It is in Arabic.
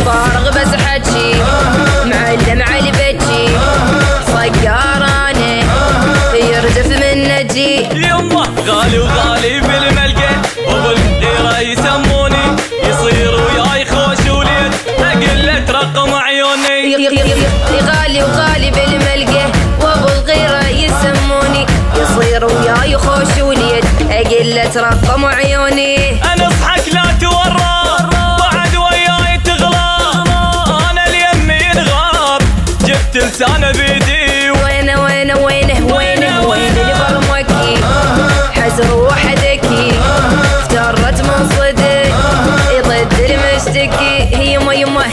فارغ بس حكي معلم على بجي صقارانه يرجف من نجي يمه غالي وغالي بالملقى وبالغيره يسموني يصير وياي خوش وليد اقله رقم عيوني غالي وغالي بالملقى وبالغيره يسموني يصير وياي خوش وليد اقله رقم عيوني انا اصحك لا تورى بعد وياي تغلى انا اليمي انغاب جبت لسانه بيدي وينه وينه وينه وينه وين اللي برمكي حزر وحدكي افترت من صدق يضد المشتكي هي يما يما